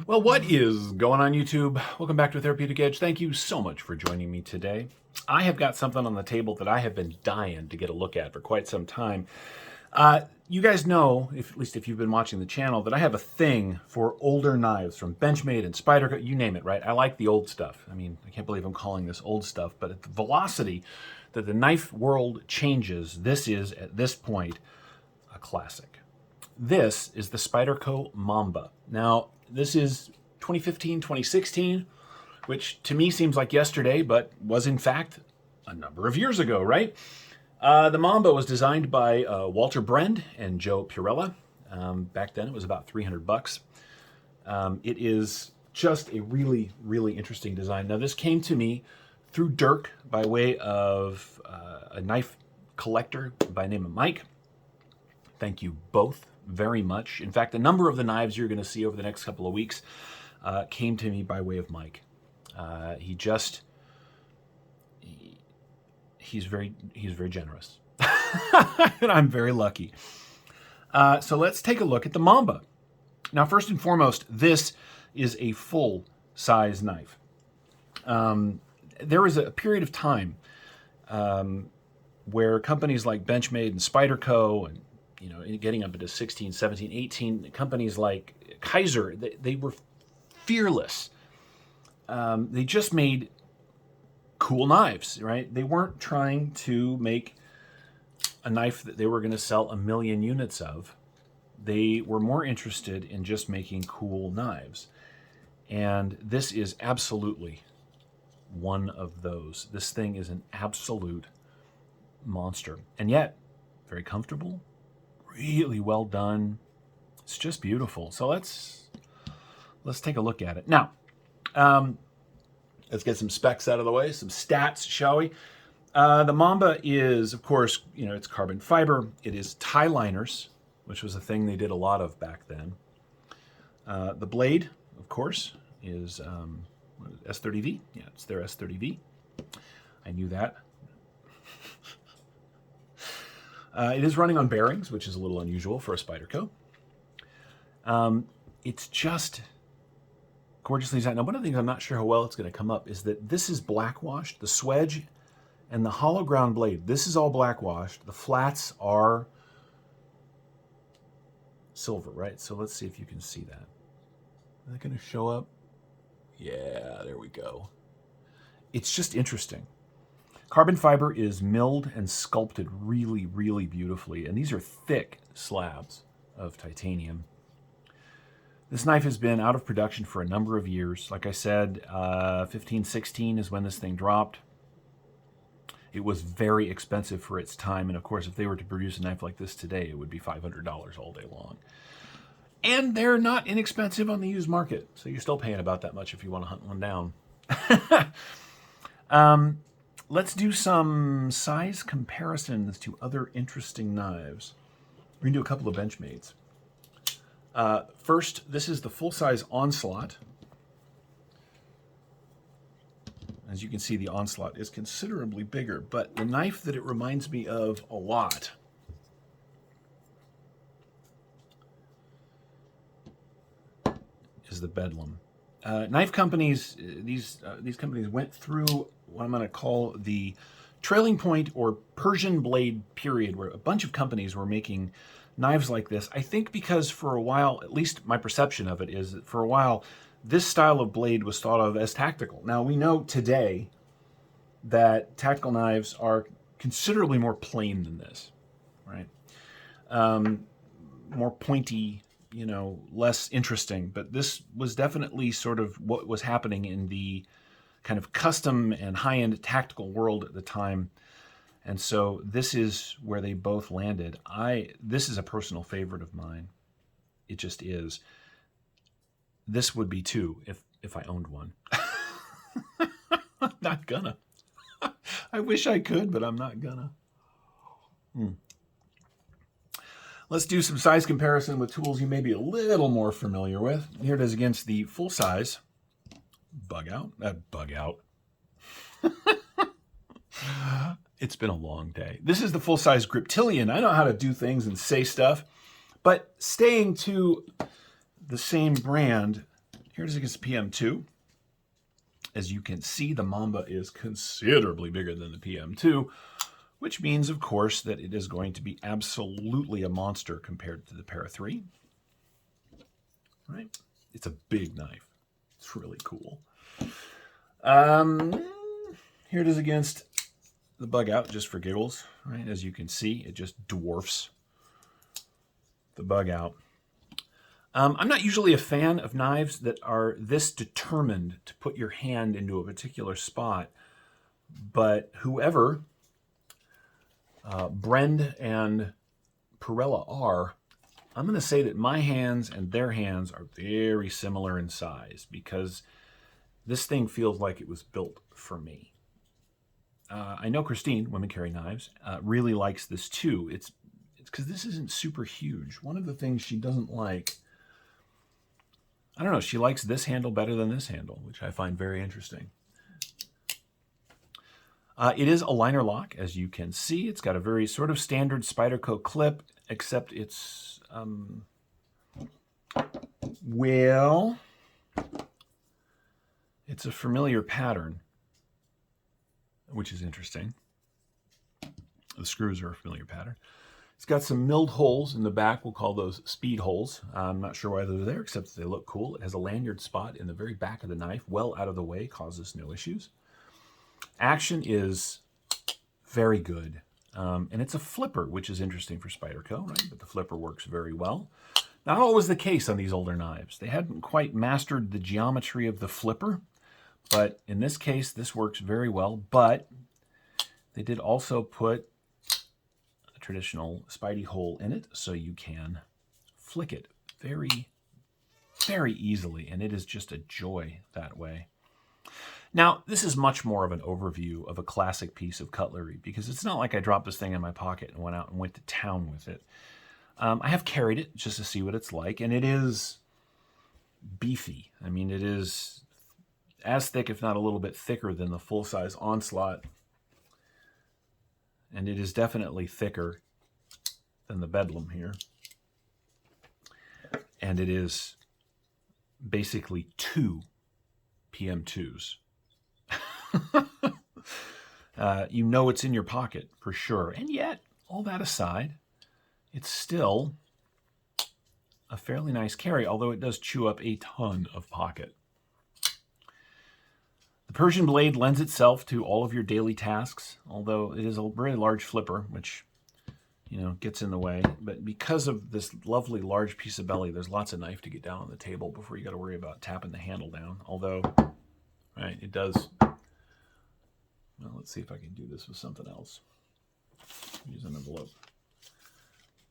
Well, what is going on YouTube? Welcome back to Therapeutic Edge. Thank you so much for joining me today. I have got something on the table that I have been dying to get a look at for quite some time. You guys know, at least if you've been watching the channel, that I have a thing for older knives from Benchmade and Spyderco, you name it, right? I like the old stuff. I mean, I can't believe I'm calling this old stuff, but at the velocity that the knife world changes, this is, at this point, a classic. This is the Spyderco Mamba. Now, this is 2015, 2016, which to me seems like yesterday, but was in fact a number of years ago, right? The Mamba was designed by Walter Brend and Joe Purella. Back then it was about $300. It is just a really, really interesting design. Now this came to me through Dirk by way of a knife collector by the name of Mike. Thank you both very much. In fact, a number of the knives you're going to see over the next couple of weeks came to me by way of Mike. He's very generous, and I'm very lucky. So let's take a look at the Mamba. Now, first and foremost, this is a full-size knife. There was a period of time where companies like Benchmade and Spyderco and getting up into 16, 17, 18, companies like Kaiser, they were fearless. They just made cool knives, right? They weren't trying to make a knife that they were going to sell 1 million units of. They were more interested in just making cool knives. And this is absolutely one of those. This thing is an absolute monster. And yet, very comfortable, really well done. It's just beautiful. So let's take a look at it. Now, let's get some specs out of the way, some stats, shall we? The Mamba is, of course, it's carbon fiber. It is tie liners, which was a thing they did a lot of back then. The blade, of course, is S30V. Yeah, it's their S30V. I knew that. It is running on bearings, which is a little unusual for a Spyderco. It's just gorgeously designed. Now, one of the things I'm not sure how well it's going to come up is that this is blackwashed. The swedge and the hollow ground blade, this is all blackwashed. The flats are silver, right? So let's see if you can see that. Is that going to show up? Yeah, there we go. It's just interesting. Carbon fiber is milled and sculpted really, really beautifully, and these are thick slabs of titanium. This knife has been out of production for a number of years. Like I said, 15, 16 is when this thing dropped. It was very expensive for its time, and of course, if they were to produce a knife like this today, it would be $500 all day long. And they're not inexpensive on the used market, so you're still paying about that much if you want to hunt one down. Let's do some size comparisons to other interesting knives. We're going to do a couple of Benchmades. First, this is the full-size Onslaught. As you can see, the Onslaught is considerably bigger, but the knife that it reminds me of a lot is the Bedlam. Knife companies, these companies went through what I'm going to call the trailing point or Persian blade period, where a bunch of companies were making knives like this. I think because for a while, at least my perception of it is that for a while, this style of blade was thought of as tactical. Now, we know today that tactical knives are considerably more plain than this, right? More pointy, less interesting. But this was definitely sort of what was happening in the kind of custom and high-end tactical world at the time. And so this is where they both landed. This is a personal favorite of mine. It just is. This would be too if I owned one. I'm not gonna. I wish I could, but I'm not gonna. Let's do some size comparison with tools you may be a little more familiar with. Here it is against the full size bug out. It's been a long day. This is the full-size Griptilian. I know how to do things and say stuff, but staying to the same brand, Here it is against the PM2. As you can see, the Mamba is considerably bigger than the PM2, which means, of course, that it is going to be absolutely a monster compared to the Para 3. Right? It's a big knife. It's really cool. Here it is against the Bug Out, just for giggles. Right? As you can see, it just dwarfs the Bug Out. I'm not usually a fan of knives that are this determined to put your hand into a particular spot, but whoever Brend and Perella are, I'm going to say that my hands and their hands are very similar in size, because this thing feels like it was built for me. I know Christine, Women Carry Knives, really likes this too. It's because this isn't super huge. One of the things she doesn't like, I don't know, she likes this handle better than this handle, which I find very interesting. It is a liner lock, as you can see. It's got a very sort of standard Spyderco clip, except it's, well, it's a familiar pattern, which is interesting. The screws are a familiar pattern. It's got some milled holes in the back. We'll call those speed holes. I'm not sure why they're there, except that they look cool. It has a lanyard spot in the very back of the knife, well out of the way, causes no issues. Action is very good. And it's a flipper, which is interesting for Spyderco, right? But the flipper works very well. Not always the case on these older knives. They hadn't quite mastered the geometry of the flipper, but in this case, this works very well. But they did also put traditional Spidey hole in it, so you can flick it very, very easily, and it is just a joy that way. Now, this is much more of an overview of a classic piece of cutlery, because it's not like I dropped this thing in my pocket and went out and went to town with it. I have carried it just to see what it's like, and it is beefy. I mean, it is as thick, if not a little bit thicker, than the full-size Onslaught. And it is definitely thicker than the Bedlam here. And it is basically 2 PM2s. You know it's in your pocket for sure. And yet, all that aside, it's still a fairly nice carry, although it does chew up a ton of pocket. The Persian blade lends itself to all of your daily tasks, although it is a very large flipper, which, you know, gets in the way. But because of this lovely large piece of belly, there's lots of knife to get down on the table before you got to worry about tapping the handle down. Although, right, it does. Well, let's see if I can do this with something else. Use an envelope.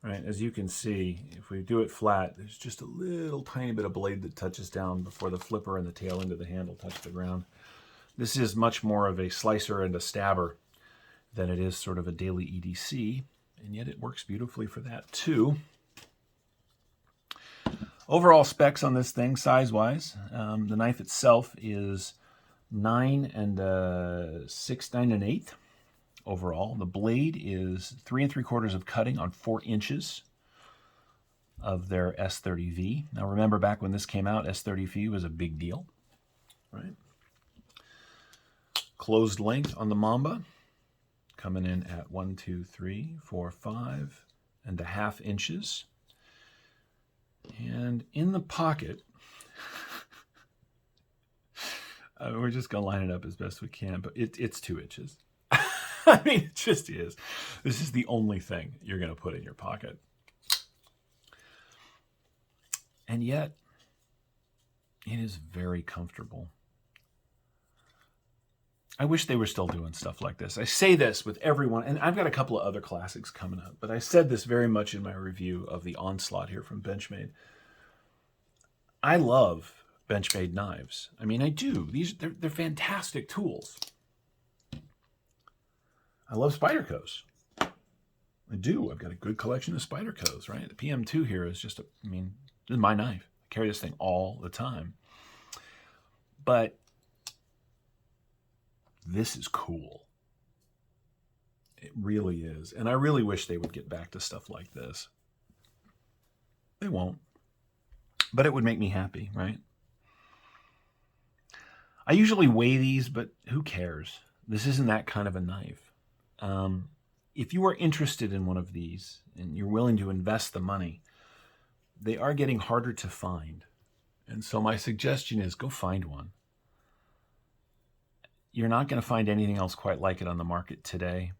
Right, as you can see, if we do it flat, there's just a little tiny bit of blade that touches down before the flipper and the tail end of the handle touch the ground. This is much more of a slicer and a stabber than it is sort of a daily EDC, and yet it works beautifully for that too. Overall specs on this thing, size-wise, the knife itself is 9 1/8 overall. The blade is 3 3/4 of cutting on 4 inches of their S30V. Now remember, back when this came out, S30V was a big deal, right? Closed length on the Mamba, coming in at 1, 2, 3, 4, 5.5 inches. And in the pocket, we're just going to line it up as best we can, but it's 2 inches. I mean, it just is. This is the only thing you're going to put in your pocket. And yet, it is very comfortable. I wish they were still doing stuff like this. I say this with everyone, and I've got a couple of other classics coming up, but I said this very much in my review of the Onslaught here from Benchmade. I love Benchmade knives. I mean, I do. They're fantastic tools. I love Spydercos. I do. I've got a good collection of Spydercos, right? The PM2 here is just, I mean, this is my knife. I carry this thing all the time. But this is cool. It really is. And I really wish they would get back to stuff like this. They won't. But it would make me happy, right? I usually weigh these, but who cares? This isn't that kind of a knife. If you are interested in one of these and you're willing to invest the money, they are getting harder to find. And so my suggestion is go find one. You're not going to find anything else quite like it on the market today.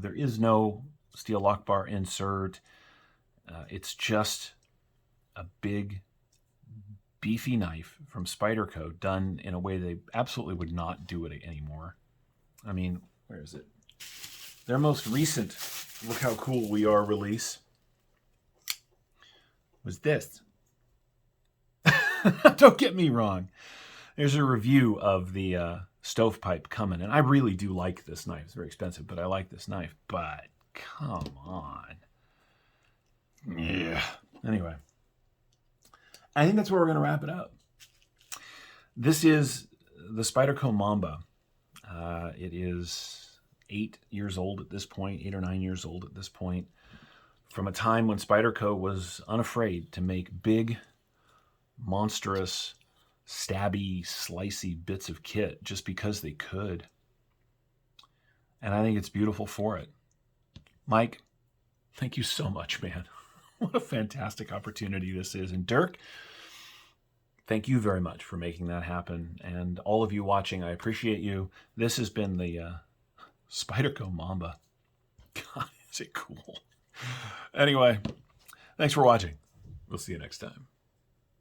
There is no steel lock bar insert. It's just a big, beefy knife from Spyderco done in a way they absolutely would not do it anymore. I mean, where is it? Their most recent, look how cool we are release was this. Don't get me wrong. There's a review of the stovepipe coming, and I really do like this knife. It's very expensive, but I like this knife. But come on. Yeah. Anyway, I think that's where we're going to wrap it up. This is the Spyderco Mamba. It is 8 years old at this point, 8 or 9 years old at this point, from a time when Spyderco was unafraid to make big, monstrous, stabby, slicey bits of kit just because they could. And I think it's beautiful for it. Mike, thank you so much, man. What a fantastic opportunity this is. And Dirk, thank you very much for making that happen. And all of you watching, I appreciate you. This has been the Spyderco Mamba. God, is it cool. Anyway, thanks for watching. We'll see you next time.